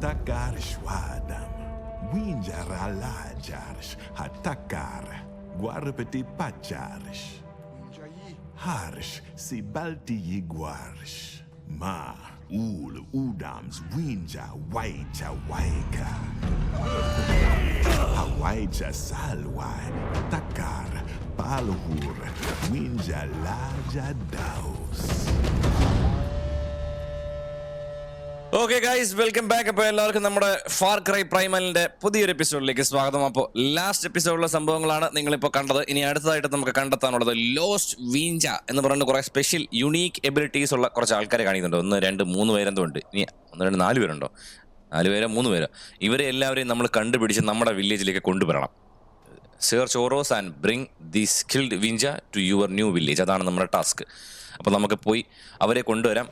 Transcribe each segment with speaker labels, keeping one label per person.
Speaker 1: Takar Schwadam, Winjar Alajars, Hatakar, Guarpeti Pachars, Harsh, Sibalti Yiguars, Ma, Ul, Udams, Winja, Waita, Waika, Hawaija Salwai, Takar, Palhur, Winja Laja Daus.
Speaker 2: Okay guys, welcome back. അപ്പോൾ എല്ലാവർക്കും നമ്മുടെ far cry പ്രൈമലിന്റെ പുതിയൊരു എപ്പിസോഡിലേക്ക് സ്വാഗതം. അപ്പോൾ last എപ്പിസോഡിലെ സംഭവങ്ങളാണ് നിങ്ങളിപ്പോൾ കണ്ടത്. ഇനി അടുത്തതായിട്ട് നമുക്ക് കണ്ടെത്താനുള്ളത് ലോസ്റ്റ് വീഞ്ച എന്ന് പറയുന്ന കുറേ സ്പെഷ്യൽ യുണീക്ക് എബിലിറ്റീസ് ഉള്ള കുറച്ച് ആൾക്കാരെ കാണിക്കുന്നുണ്ട്. 1, 2, 3 പേരെന്തോ ഉണ്ട്. ഇനി 1, 2, 4 പേരുണ്ടോ? 4 പേരോ 3 പേരോ? ഇവരെ എല്ലാവരെയും നമ്മൾ കണ്ടുപിടിച്ച് നമ്മുടെ വില്ലേജിലേക്ക് കൊണ്ടുവരണം. Search Oros and bring the skilled Wenja to your new village. അതാണ് നമ്മുടെ ടാസ്ക്. അപ്പോൾ നമുക്ക് പോയി അവരെ കൊണ്ടുവരാം.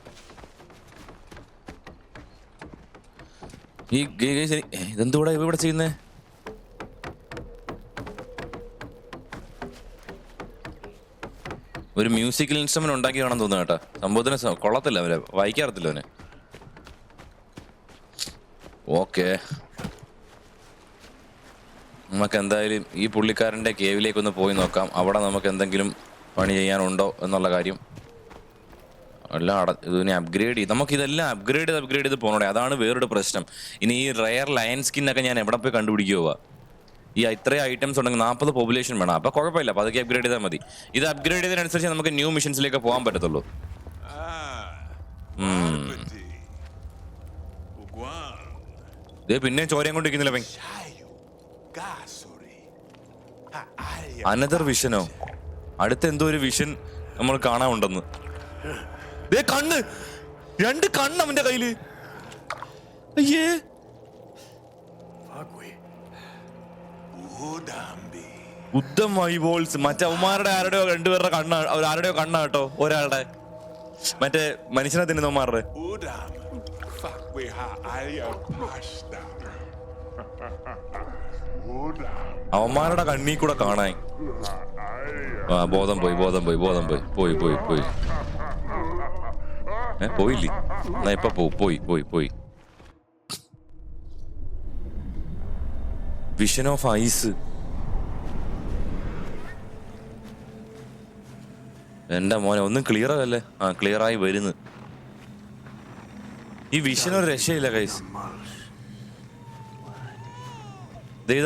Speaker 2: ഈ ഇതെന്തൂടെ ഇവിടെ ചെയ്യുന്നേ? ഒരു മ്യൂസിക്കൽ ഇൻസ്ട്രുമെന്റ് ഉണ്ടാക്കി കാണാൻ തോന്നുന്നു കേട്ടോ. സംഭവത്തിന് കൊള്ളത്തില്ല, അവരെ വായിക്കാറത്തില്ല അവന്. ഓക്കെ, നമുക്ക് എന്തായാലും ഈ പുള്ളിക്കാരൻ്റെ കേവിലേക്കൊന്ന് പോയി നോക്കാം. അവിടെ നമുക്ക് എന്തെങ്കിലും പണി ചെയ്യാനുണ്ടോ എന്നുള്ള കാര്യം എല്ലാം ഇതിനെ അപ്ഗ്രേഡ് ചെയ്ത് നമുക്കിതെല്ലാം അപ്ഗ്രേഡ് ചെയ്ത് പോകണേ. അതാണ് വേറൊരു പ്രശ്നം. ഇനി ഈ റയർ ലയൺ സ്കിന്നൊക്കെ ഞാൻ എവിടെ പോയി കണ്ടുപിടിക്കുക? ഈ ഇത്രയും ഐറ്റംസ് ഉണ്ടെങ്കിൽ 40 പോപ്പുലേഷൻ വേണം. അപ്പോൾ കുഴപ്പമില്ല, അപ്പോൾ അതൊക്കെ അപ്ഗ്രേഡ് ചെയ്താൽ മതി. ഇത് അപ്ഗ്രേഡ് ചെയ്തതിനനുസരിച്ച് നമുക്ക് ന്യൂ മിഷൻസിലേക്ക് പോകാൻ പറ്റത്തുള്ളൂ. പിന്നെ ചോരയും കൊണ്ടിരിക്കുന്നില്ല പൈ. അനദർ വിഷനോ? അടുത്ത എന്തോ ഒരു വിഷൻ നമ്മൾ കാണാനുണ്ടെന്ന്. കണ്ണ്, 2 കണ്ണ് അവന്റെ കയ്യില്. അയ്യേ, ഉദ്ധമായി ബോൾസ്. മറ്റേ അവന്മാരുടെ ആരുടെയോ 2 പേരുടെ കണ്ണ, ആരുടെയോ കണ്ണ കേട്ടോ. ഒരാളുടെ മറ്റേ മനുഷ്യനെ തിന്നുന്നവന്മാരുടെ. അവന്മാരുടെ കണ്ണീ കൂടെ കാണാൻ. ബോധം പോയി. പോയില്ലേ? എന്നാ ഇപ്പൊ പോയി. Vision of eyes. എന്റെ മോനെ, ഒന്നും ക്ലിയർ ആകല്ലേ? ക്ലിയർ ആയി വരുന്നു. ഈ വിഷൻ ഒരു രക്ഷയില്ല ഗൈസ്.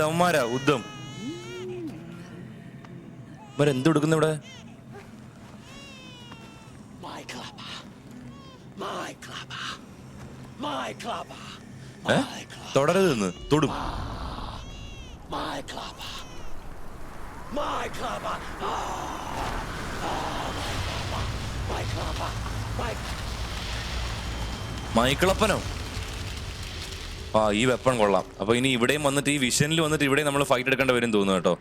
Speaker 2: അവന്മാരാ ഉദ്ധം. ഇവരെന്തെടുക്കുന്നു ഇവിടെ? തുടരുതെന്ന് തൊടും. മൈക്കിളപ്പനോ? ഈ വെപ്പൺ കൊള്ളാം. അപ്പൊ ഇനി ഇവിടെയും വന്നിട്ട് ഈ വിഷനിൽ വന്നിട്ട് ഇവിടെ നമ്മൾ ഫൈറ്റ് എടുക്കേണ്ട വരും തോന്നുന്നു കേട്ടോ.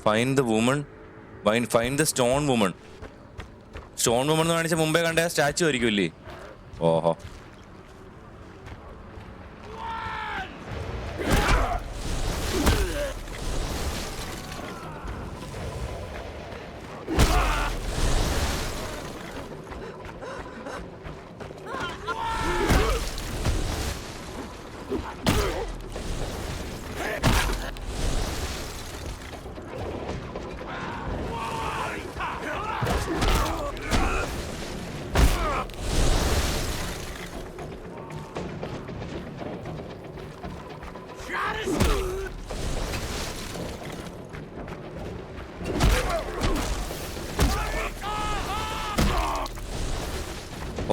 Speaker 2: Find the woman, find the stone woman. Stone woman എന്ന് കാണിച്ച മുമ്പേ കണ്ട സ്റ്റാച്ചു ആയിരിക്കുമല്ലേ? ഓഹോ,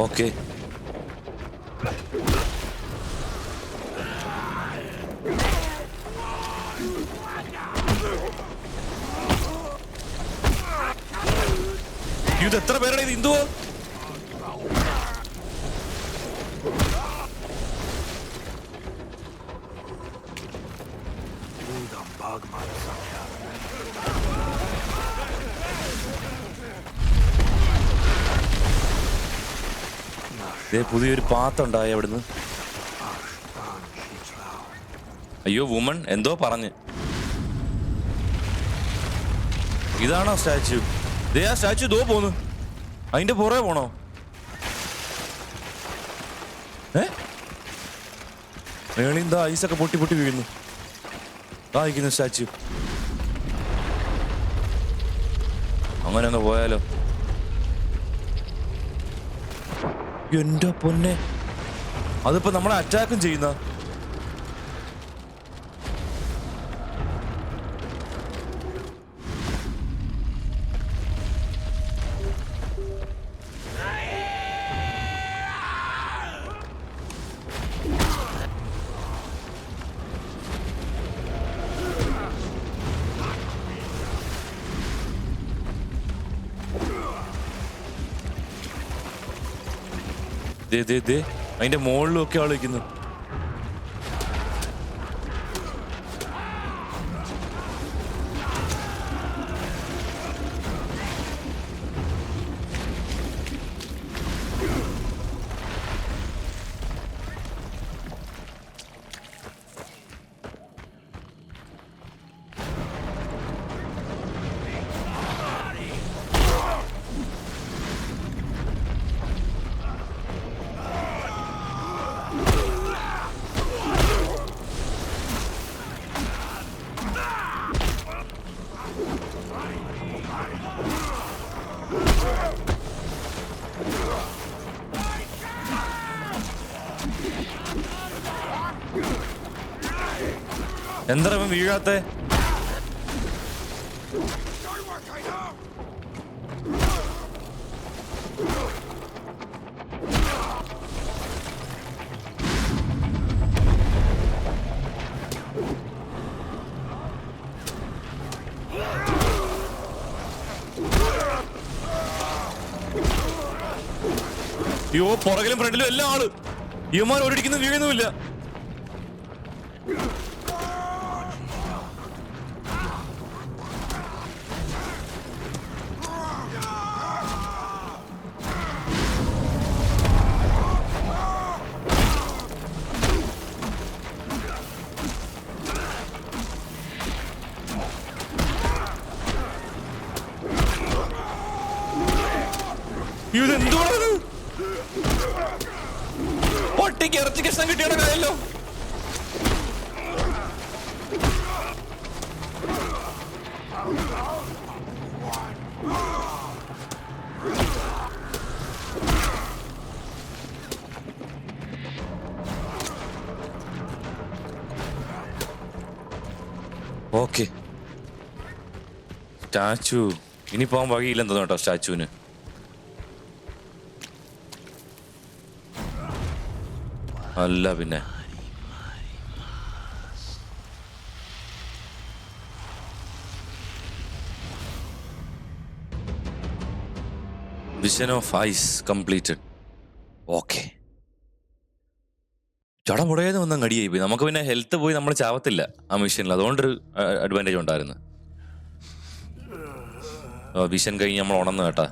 Speaker 2: ഓക്കെ. ഇത് എത്ര പേരുടെ ഇത് ഹിന്ദുവോ? പുതിയൊരു പാത്തുണ്ടായി അവിടുന്ന്. അയ്യോ, വുമൺ എന്തോ പറഞ്ഞ്. ഇതാണോ സ്റ്റാച്ചു? ആ സ്റ്റാച്ചു ദോ പോന്നു. അതിന്റെ പുറകെ പോണോ? മേളിൽ എന്താ ഐസൊക്കെ പൊട്ടി പൊട്ടി വീഴുന്നു. ഇരിക്കുന്നു സ്റ്റാച്ചു. അങ്ങനെ അങ്ങ് പോയാലോ? എന്റെ പൊന്നെ, അതിപ്പോ നമ്മളെ അറ്റാക്കും ചെയ്യുന്ന. അതിന്റെ മുകളിലും ഒക്കെ ആള് വയ്ക്കുന്നു. എന്താ വീഴാത്തെ? അയ്യോ, പുറകിലും ഫ്രണ്ടിലും എല്ലാം ആള്. ഇവന്മാർ ഒരിടിക്കുന്നു വീഴുന്നുമില്ല. ഇതെന്തുവാണ്? ഒറ്റയ്ക്ക് ഇറച്ചി കഷ്ണം കിട്ടിയുടെ കഥയല്ലോ. ഓക്കെ, സ്റ്റാച്ചു ഇനി പോകാൻ വഴിയില്ലെന്ന് തോന്നുന്നു കേട്ടോ സ്റ്റാച്ചുവിന്. അല്ല പിന്നെ vision of ice completed. Okay, ചടപുടയെന്ന് വന്ന കടിയായി പോയി. നമുക്ക് പിന്നെ ഹെൽത്ത് പോയി നമ്മൾ ചാവത്തില്ല ആ മിഷനിൽ, അതുകൊണ്ടൊരു അഡ്വാൻറ്റേജ് ഉണ്ടായിരുന്നു. വിഷൻ കഴിഞ്ഞ് നമ്മൾ ഉണർന്നു കേട്ടാ.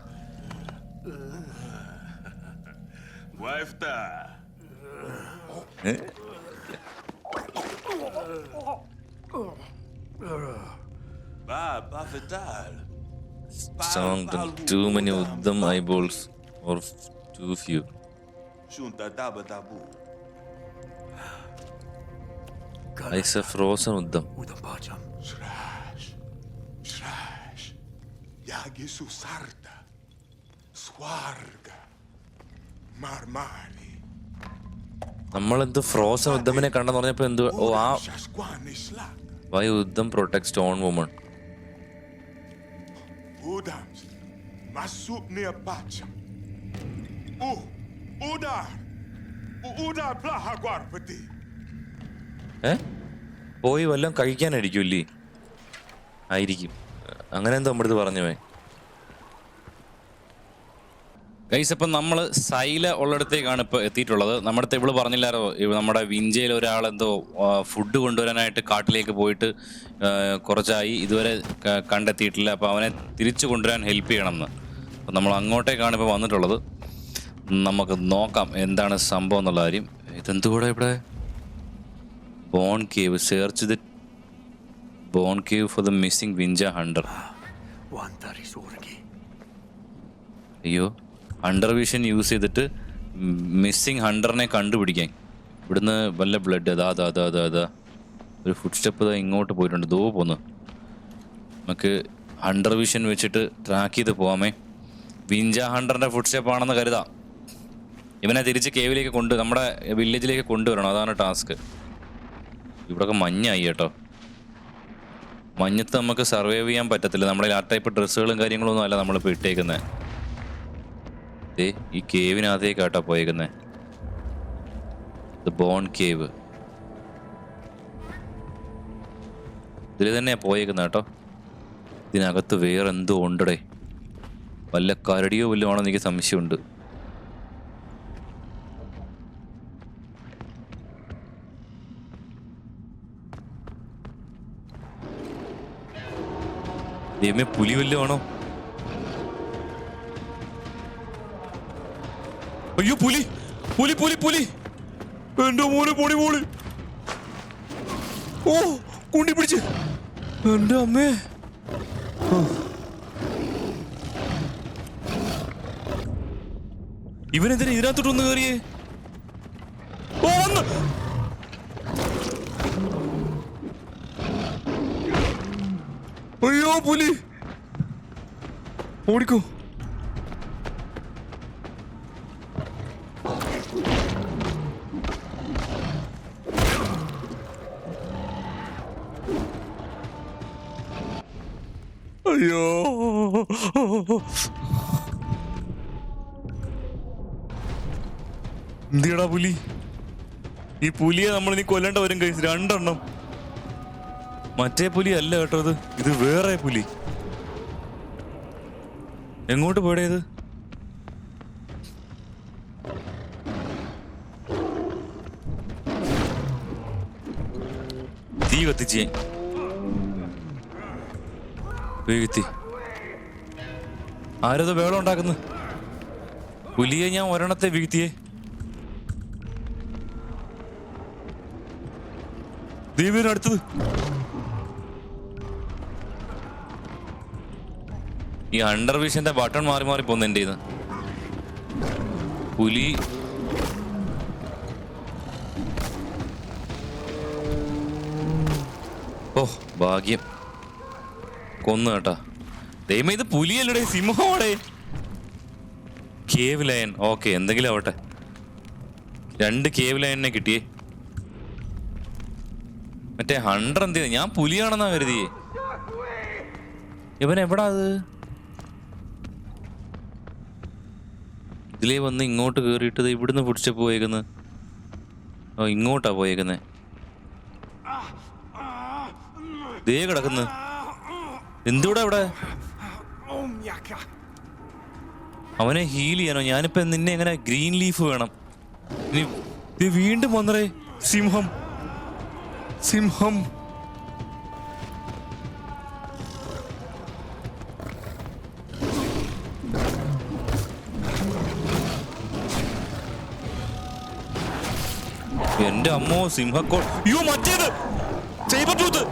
Speaker 2: Too many Uddam eyeballs or too few. It's a frozen Uddam.
Speaker 1: Yagisu sarta, swarga, marmari.
Speaker 2: നമ്മളെന്ത് ഫ്രോസൺ ഉദ്ധമിനെ കണ്ടെന്ന് പറഞ്ഞപ്പോ എന്ത്? ഓ, ആ വൈ ഉദ്ധം protect stone woman.
Speaker 1: Udams, masuk nia baca. Udar plaha guar peti.
Speaker 2: പോയി വല്ലതും കഴിക്കാനായിരിക്കുമല്ലേ? ആയിരിക്കും, അങ്ങനെ എന്താ നമ്മുടെ അടുത്ത് പറഞ്ഞവേ. ഗൈസ്, അപ്പം നമ്മൾ സൈല ഉള്ളിടത്തേക്കാണ് ഇപ്പോൾ എത്തിയിട്ടുള്ളത്. നമ്മുടെ അടുത്ത് ഇവള് പറഞ്ഞില്ലാരോ, നമ്മുടെ വിഞ്ചയിൽ ഒരാളെന്തോ ഫുഡ് കൊണ്ടുവരാനായിട്ട് കാട്ടിലേക്ക് പോയിട്ട് കുറച്ചായി, ഇതുവരെ കണ്ടെത്തിയിട്ടില്ല. അപ്പോൾ അവനെ തിരിച്ചു കൊണ്ടുവരാൻ ഹെൽപ്പ് ചെയ്യണമെന്ന്. അപ്പം നമ്മൾ അങ്ങോട്ടേക്കാണ് ഇപ്പോൾ വന്നിട്ടുള്ളത്. നമുക്ക് നോക്കാം എന്താണ് സംഭവം എന്നുള്ള കാര്യം. ഇതെന്തുകൂടെ ഇവിടെ bone cave, search the bone cave for the missing Wenja hunter. അയ്യോ, അണ്ടർ വിഷൻ യൂസ് ചെയ്തിട്ട് മിസ്സിങ് ഹണ്ടറിനെ കണ്ടുപിടിക്കാൻ. ഇവിടുന്ന് വല്ല ബ്ലഡ് അതാ ഒരു ഫുഡ് സ്റ്റെപ്പ് ഇങ്ങോട്ട് പോയിട്ടുണ്ട്. ദോ പോന്ന്. നമുക്ക് ഹണ്ടർ വിഷൻ വെച്ചിട്ട് ട്രാക്ക് ചെയ്ത് പോവാമേ. വിഞ്ച ഹണ്ടറിന്റെ ഫുഡ് സ്റ്റെപ്പ് ആണെന്ന് കരുതാം. ഇവനെ തിരിച്ച് കേവിലേക്ക് നമ്മുടെ വില്ലേജിലേക്ക് കൊണ്ടുവരണം. അതാണ് ടാസ്ക്. ഇവിടെയൊക്കെ മഞ്ഞായി കേട്ടോ. മഞ്ഞത്ത് നമുക്ക് സർവൈവ് ചെയ്യാൻ പറ്റത്തില്ല. നമ്മുടെ ആ ടൈപ്പ് ഡ്രസ്സുകളും കാര്യങ്ങളൊന്നും അല്ല നമ്മളിപ്പോൾ ഇട്ടേക്കുന്നത്. ഈ കേവിനകത്തേക്കാട്ടോ പോയേക്കുന്നത്. The bone cave. ഇതിൽ തന്നെയാ പോയേക്കുന്നത് കേട്ടോ. ഇതിനകത്ത് വേറെ എന്തോ ഉണ്ടടേ. വല്ല കരടിയോ വല്ലതും ആണോ എനിക്ക് സംശയമുണ്ട്. ദൈവമേ, പുലി വല്ലതും ആണോ? അയ്യോ, പുലി പുലി പുലി പുലി എന്റെ മോനെ, പൊടി പോളി. ഓ, കുണ്ടി പിടിച്ച്. എന്റെ അമ്മേ. ഇവനെന്തിനാ ഇതിനകത്തോട്ടൊന്ന് കയറിയേ? ഓ, വന്ന്. അയ്യോ, പുലി ഓടിക്കോ. അയ്യോ, എന്തിയടാ പുലി? ഈ പുലിയെ നമ്മൾ ഇനി കൊല്ലേണ്ട വരും കഴിച്ചു. 2 എണ്ണം. മറ്റേ പുലി അല്ല കേട്ടോ, ഇത് വേറെ പുലി. എങ്ങോട്ട് പോയടേത്? തീ കത്തിച്ച് കത്തി. ആരത് വേളം ഉണ്ടാക്കുന്നു? പുലിയെ ഞാൻ ഒരെണ്ണത്തെ വീഴ്ത്തിയേ. ദൈവത്തിനടുത്തത്. ഈ അണ്ടർ വിഷന്റെ ബട്ടൺ മാറി പോന്ന് എൻ്റെ ഇത്. പുലി ഓ, ഭാഗ്യം കൊന്നു കേട്ടാ. ദൈവം, ഇത് പുലിയല്ലടേ, സിംഹമാടേ. Cave lion. ഓക്കെ, എന്തെങ്കിലും ആവട്ടെ. 2 കേവ് ലയണിനെ കിട്ടിയേ. മറ്റേ ഹണ്ടർ എന്ത് ചെയ്തു? ഞാൻ പുലിയാണെന്നാ കരുതിയേ. ഇവൻ എവിടാ അത്? ഇതിലേ വന്ന് ഇങ്ങോട്ട് കേറിയിട്ടത്. ഇവിടുന്ന് പിടിച്ച പോയേക്കുന്നത്. ഓ, ഇങ്ങോട്ടാ പോയേക്കുന്നത്. ദേ കിടക്കുന്നു. എന്തുകൂടെ അവിടെ? അവനെ ഹീൽ ചെയ്യാനോ? ഞാനിപ്പോ നിന്നെ എങ്ങനെ? ഗ്രീൻ ലീഫ് വേണം. ഇനി വീണ്ടും വന്നറേ സിംഹം. സിംഹം എന്റെ അമ്മോ, സിംഹക്കോൾ. അയ്യോ, മറ്റേത് സൈബർ ടൂത്ത്.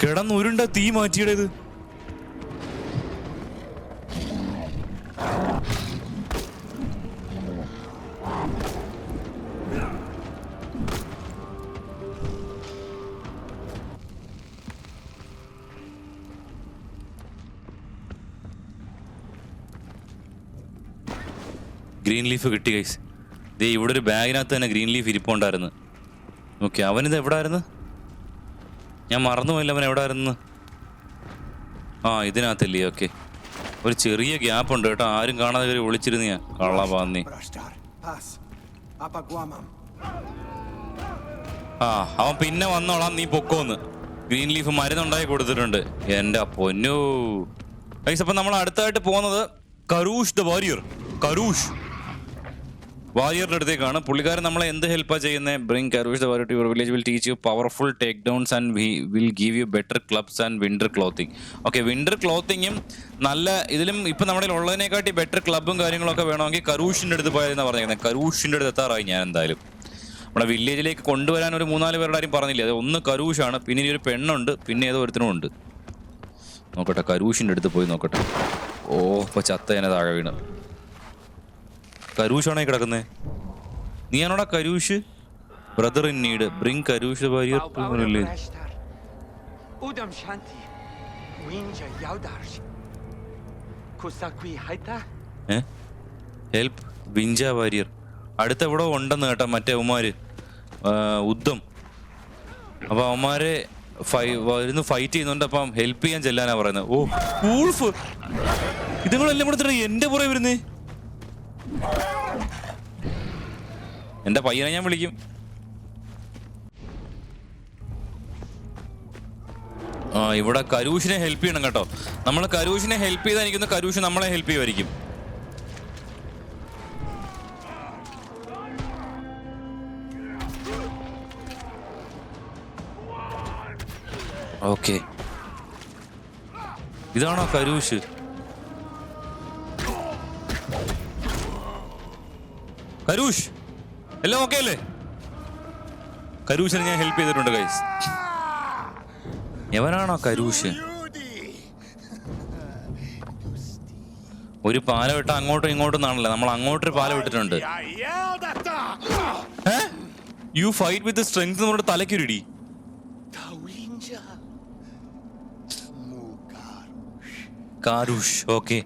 Speaker 2: കിടന്നുരുണ്ട തീ മാറ്റിയിടേത്. ഗ്രീൻ ലീഫ് കിട്ടി ഗൈസ്. ദേ ഇവിടെ ഒരു ബാഗിനകത്ത് തന്നെ ഗ്രീൻ ലീഫ് ഇരിപ്പുണ്ടായിരുന്നു. ഓക്കെ, അവനിത് എവിടായിരുന്നു? ഞാൻ മറന്നുപോയില്ല അവൻ എവിടെ ആയിരുന്നു. ആ, ഇതിനകത്തല്ലേ. ഓക്കെ, ഒരു ചെറിയ ഗ്യാപ്പ് ഉണ്ട് കേട്ടോ. ആരും കാണാതെ കയറി ഒളിച്ചിരുന്ന ഞാൻ കള്ളാപ്പാന്നി. ആ, അവൻ പിന്നെ വന്നോളാം, നീ പൊക്കോന്ന്. ഗ്രീൻ ലീഫ് മരുന്നുണ്ടായി കൊടുത്തിട്ടുണ്ട്. എൻ്റെ പൊന്നോ ഗൈസ്. അപ്പം നമ്മൾ അടുത്തായിട്ട് പോകുന്നത് കരൂഷ് ദ വാരിയർ. കരൂഷ് വാരിയറിന്റെ അടുത്തേക്കാണ്. പുള്ളിക്കാരൻ നമ്മളെ എന്ത് ഹെൽപ്പാ ചെയ്യുന്നത്? Bring Karoosh the warrior to your village, will teach you powerful takedowns and will give you better clubs and winter clothing. Okay, winter ക്ലോത്തിങ്ങും നല്ല ഇതിലും ഇപ്പം നമ്മുടെ ഉള്ളതിനെക്കാട്ടി ബെറ്റർ ക്ലബും കാര്യങ്ങളൊക്കെ വേണമെങ്കിൽ കരൂഷിൻ്റെ അടുത്ത് പോയെന്നാണ് പറഞ്ഞിരിക്കുന്നത്. കരൂഷിൻ്റെ അടുത്ത് എത്താറായി ഞാൻ എന്തായാലും. നമ്മുടെ വില്ലേജിലേക്ക് കൊണ്ടുവരാൻ ഒരു 3-4 പേരുടെ ആരും പറഞ്ഞില്ല. അത് ഒന്ന് കരൂഷാണ്, പിന്നെ ഇനി ഒരു പെണ്ണുണ്ട്, പിന്നെ ഏതോ ഒരുത്തനും ഉണ്ട്. നോക്കട്ടെ, കരൂഷിൻ്റെ അടുത്ത് പോയി നോക്കട്ടെ. ഓ, ഇപ്പൊ ചത്ത തന്നെ താഴെ വീണ്. കരൂഷാണോ ഈ കിടക്കുന്നത്? നീയാണോടാ കരൂഷ്? ബ്രദർ ഇൻ നീഡ്, ബ്രിങ് കരൂഷ് ഭാര്യ. ഹെൽപ്പ് വിഞ്ച വാരിയർ. അടുത്ത എവിടെ ഉണ്ടെന്ന് കേട്ടോ മറ്റേ അവന്മാര് യുദ്ധം. അപ്പൊ അവന്മാരെ വരുന്ന് ഫൈറ്റ് ചെയ്യുന്നുണ്ട്. അപ്പം ഹെൽപ്പ് ചെയ്യാൻ ചെല്ലാനാ പറയുന്നത്. ഓ വൂൾഫ്, ഇതുങ്ങളെല്ലാം കൂടെ എന്റെ പുറകെ വരുന്നേ. എന്റെ പയ്യനെ ഞാൻ വിളിക്കും. ഇവിടെ കരൂഷിനെ ഹെൽപ്പ് ചെയ്യണം കേട്ടോ. നമ്മൾ കരൂഷിനെ ഹെൽപ്പ് ചെയ്താൽ എനിക്കൊന്ന് കരൂഷ് നമ്മളെ ഹെൽപ്പ് ചെയ്യുമായിരിക്കും. ഓക്കെ, ഇതാണോ കരൂഷ്? കരൂഷ് എല്ലാം ഓക്കെ അല്ലേ? കരൂഷിനെ ഞാൻ ഹെൽപ്പ് ചെയ്തിട്ടുണ്ട് ഗൈസ്. എവനാണോ കരൂഷ്? ഒരു പാല വിട്ട അങ്ങോട്ടും ഇങ്ങോട്ടും എന്നാണല്ലോ. നമ്മൾ അങ്ങോട്ടൊരു പാല വിട്ടിട്ടുണ്ട്. യു ഫൈറ്റ് വിത്ത് സ്ട്രെങ്ത് എന്ന് പറഞ്ഞിട്ട് തലയ്ക്കൊരിടി. കാരൂഷ്, ഓക്കെ.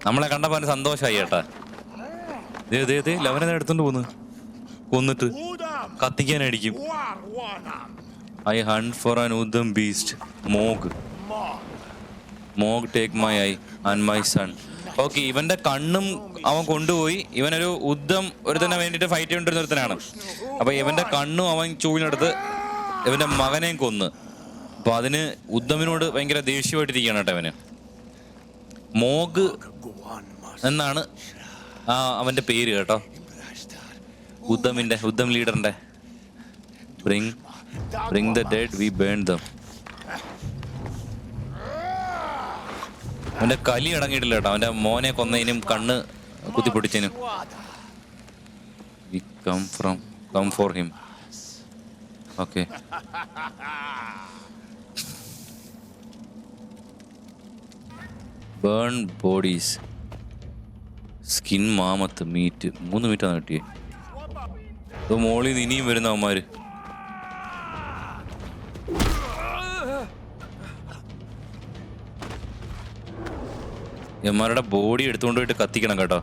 Speaker 2: നമ്മളെ കണ്ടപ്പോ അവന് സന്തോഷമായി ചേട്ടാ. ലവനെ എടുത്തോണ്ട് പോന്ന് കൊന്നിട്ട് കത്തിക്കാനടിക്കും. I hunt for an Udam beast Mog. Mog take my eye and my son. Okay, ഇവന്റെ കണ്ണും അവൻ കൊണ്ടുപോയി. ഇവനൊരു ഉദ്ധം ഒരുത്തനെ വേണ്ടിട്ട് ഫൈറ്റ് ചെയ്തോണ്ടിരുന്ന ഒരുത്തനാണ്. അപ്പൊ ഇവന്റെ കണ്ണും അവൻ ചൂഴിനെടുത്ത് ഇവന്റെ മകനെയും കൊന്ന്. അപ്പൊ അതിന് ഉദ്ധമിനോട് ഭയങ്കര ദേഷ്യമായിട്ടിരിക്കുകയാണ് കേട്ടോ അവന്. മോഗ് എന്നാണ് അവന്റെ പേര് കേട്ടോ. ഉദ്ധം ലീഡറിന്റെ. Bring the dead we burn them. അവന്റെ കലി അടങ്ങിയിട്ടില്ല കേട്ടോ. അവന്റെ മോനെ കൊന്നതിനും കണ്ണ് കുത്തിപ്പൊടിച്ചതിനും. We come for him. Okay, burn bodies, skin, mammoth, meat. 3 മീറ്റാണ് കിട്ടിയേ. ഇത് മോളിൽ നിന്ന് ഇനിയും വരുന്ന അവന്മാര്. ഇവന്മാരുടെ ബോഡി എടുത്തുകൊണ്ട് പോയിട്ട് കത്തിക്കണം കേട്ടോ.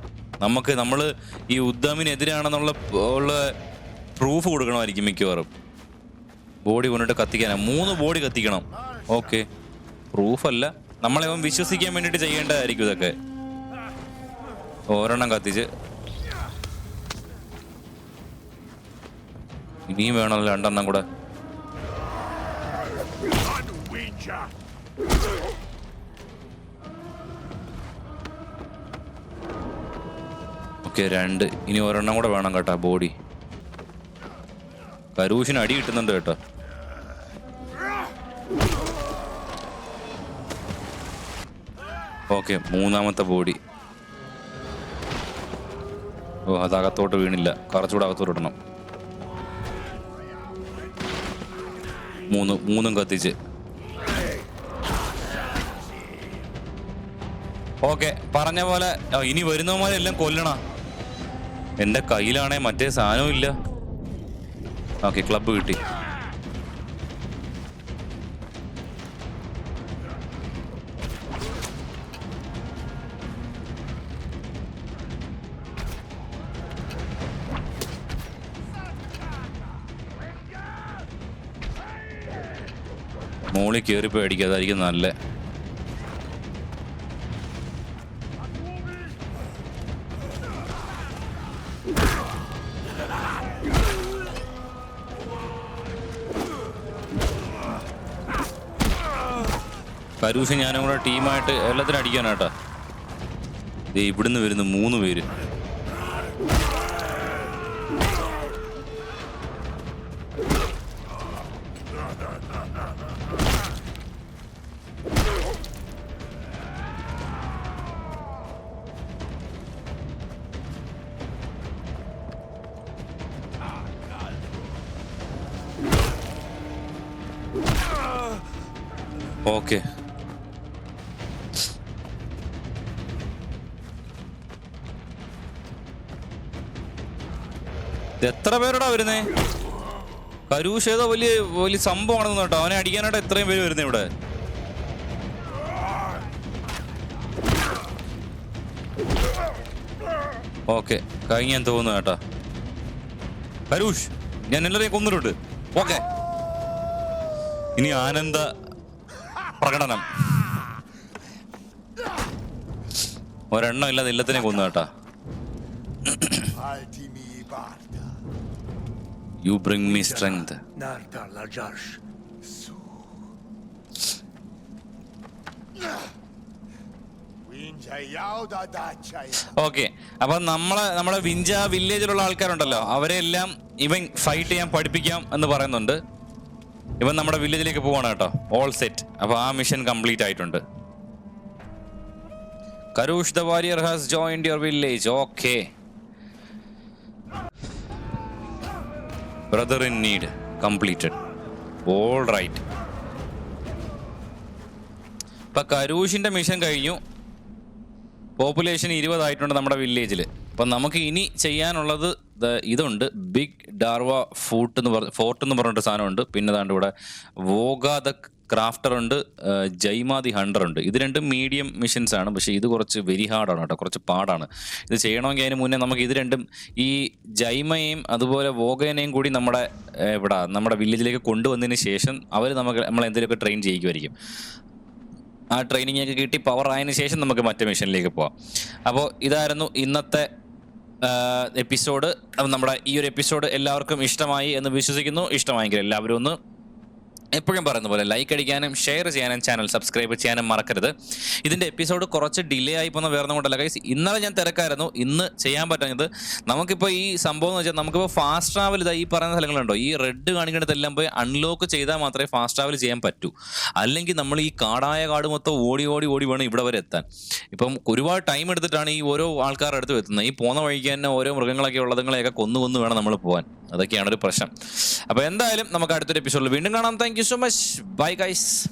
Speaker 2: നമ്മള് ഈ ഉദ്ദമിനെതിരാണെന്നുള്ള പ്രൂഫ് കൊടുക്കണമായിരിക്കും മിക്കവാറും. ബോഡി കൊണ്ടിട്ട് കത്തിക്കാനാ. 3 ബോഡി കത്തിക്കണം. ഓക്കെ, പ്രൂഫല്ല, നമ്മളെ അവൻ വിശ്വസിക്കാൻ വേണ്ടിട്ട് ചെയ്യേണ്ടതായിരിക്കും ഇതൊക്കെ. ഒരെണ്ണം കത്തിച്ച് ഇനിയും വേണമല്ലോ 2 എണ്ണം കൂടെ. ഓക്കെ, 2. ഇനി 1 എണ്ണം കൂടെ വേണം കേട്ടോ ബോഡി. കരൂഷിന് അടി കിട്ടുന്നുണ്ട് കേട്ടോ. Okay, 3ാമത്തെ body. ഓ, അത് അകത്തോട്ട് വീണില്ല. കുറച്ചുകൂടെ അകത്തോട്ട് ഇടണം. 3 കത്തിച്ച്. ഓക്കെ, പറഞ്ഞ പോലെ ഇനി വരുന്നവന്മാരെല്ലാം കൊല്ലണം. എന്റെ കയ്യിലാണേ മറ്റേ സാധനവും ഇല്ല. ഓക്കെ, ക്ലബ്ബ് കിട്ടി. മോളിൽ കയറിപ്പോയി അടിക്കുക, അതായിരിക്കും നല്ല. കരൂഷ് ഞാനും കൂടെ ടീമായിട്ട് എല്ലാത്തിനും അടിക്കാനാട്ടാ. ഇവിടുന്ന് വരുന്നു 3 പേര്. ഓക്കെ. എത്ര പേരോടാ വരുന്നേ? കരൂഷ് ഏതോ വലിയ വലിയ സംഭവമാണെന്ന് കേട്ടോ. അവനെ അടിക്കാനായിട്ട് എത്രയും പേര് വരുന്നേ ഇവിടെ. ഓക്കെ, കഴിഞ്ഞാൻ തോന്നുന്നു കേട്ടോ. കരൂഷ്, ഞാൻ എല്ലാവരെയും കൊന്നിട്ടുണ്ട്. ഓക്കെ, ഇനി ആനന്ദ പ്രകടനം. ഒരെണ്ണം ഇല്ലാതെ എല്ലാത്തിനെ കൊന്നു കേട്ടാ. You bring me strength. Okay, അപ്പൊ നമ്മുടെ വിഞ്ച വില്ലേജിലുള്ള ആൾക്കാരുണ്ടല്ലോ, അവരെല്ലാം ഇവൻ ഫൈറ്റ് ചെയ്യാൻ പഠിപ്പിക്കാം എന്ന് പറയുന്നുണ്ട്. ഇവൻ നമ്മുടെ വില്ലേജിലേക്ക് പോവാണ് കേട്ടോ. All set. അപ്പൊ ആ മിഷൻ കംപ്ലീറ്റ് ആയിട്ടുണ്ട്. Karoosh the warrior has joined your village. Okay, brother in need completed. All right. ഇപ്പൊ കരൂഷിന്റെ മിഷൻ കഴിഞ്ഞു. പോപ്പുലേഷൻ 20 ആയിട്ടുണ്ട് നമ്മുടെ വില്ലേജിൽ. അപ്പം നമുക്ക് ഇനി ചെയ്യാനുള്ളത് ഇതുണ്ട്, ബിഗ് ഡാർവ ഫോർട്ട് എന്ന് പറഞ്ഞിട്ട് സാധനമുണ്ട്. പിന്നെ ദാണ്ട് ഇവിടെ വോഗ ദ ക്രാഫ്റ്റർ ഉണ്ട്, ജൈമ ദി ഹണ്ടർ ഉണ്ട്. ഇത് രണ്ടും മീഡിയം മിഷൻസ് ആണ്. പക്ഷേ ഇത് കുറച്ച് വെരി ഹാർഡാണ് കേട്ടോ, കുറച്ച് പാടാണ്. ഇത് ചെയ്യണമെങ്കിൽ അതിന് മുന്നേ നമുക്ക് ഇത് രണ്ടും, ഈ ജൈമയും അതുപോലെ വോഗേനെയും കൂടി നമ്മുടെ വില്ലേജിലേക്ക് കൊണ്ടുവന്നതിന് ശേഷം അവർ നമ്മൾ എന്തെങ്കിലുമൊക്കെ ട്രെയിൻ ചെയ്യിക്കുമായിരിക്കും. ആ ട്രെയിനിങ് ഒക്കെ കിട്ടി പവർ ആയതിനു ശേഷം നമുക്ക് മറ്റേ മിഷനിലേക്ക് പോവാം. അപ്പോൾ ഇതായിരുന്നു ഇന്നത്തെ എപ്പിസോഡ്. നമ്മുടെ ഈ ഒരു എപ്പിസോഡ് എല്ലാവർക്കും ഇഷ്ടമായി എന്ന് വിശ്വസിക്കുന്നു. ഇഷ്ടമായെങ്കിൽ എല്ലാവരും ഒന്ന് എപ്പോഴും പറയുന്ന പോലെ ലൈക്ക് അടിക്കാനും ഷെയർ ചെയ്യാനും ചാനൽ സബ്സ്ക്രൈബ് ചെയ്യാനും മറക്കരുത്. ഇതിൻ്റെ എപ്പിസോഡ് കുറച്ച് ഡിലേ ആയി പോകുന്ന വേറെ കൊണ്ടല്ല ഗൈസ്. ഇന്നലെ ഞാൻ തിരക്കായിരുന്നു, ഇന്ന് ചെയ്യാൻ പറ്റുന്നത്. നമുക്കിപ്പോൾ ഈ സംഭവം എന്ന് വെച്ചാൽ നമുക്കിപ്പോൾ ഫാസ്റ്റ് ട്രാവൽ ഈ പറയുന്ന സ്ഥലങ്ങളുണ്ടോ, ഈ റെഡ് കാണിക്കേണ്ടതെല്ലാം പോയി അൺലോക്ക് ചെയ്താൽ മാത്രമേ ഫാസ്റ്റ് ട്രാവൽ ചെയ്യാൻ പറ്റൂ. അല്ലെങ്കിൽ നമ്മൾ ഈ കാടായ കാട് മൊത്തം ഓടി വേണം ഇവിടെ വരെ എത്താൻ. ഇപ്പം ഒരുപാട് ടൈം എടുത്തിട്ടാണ് ഈ ഓരോ ആൾക്കാരുടെ അടുത്ത് എത്തുന്നത്. ഈ പോകുന്ന വഴിക്ക് തന്നെ ഓരോ മൃഗങ്ങളൊക്കെ ഉള്ളതുങ്ങളെയൊക്കെ കൊന്നു വേണം നമ്മൾ പോകാൻ. അതൊക്കെയാണ് ഒരു പ്രശ്നം. അപ്പോൾ എന്തായാലും നമുക്ക് അടുത്തൊരു എപ്പിസോഡിൽ വീണ്ടും കാണാം. Thank you so much. Bye guys.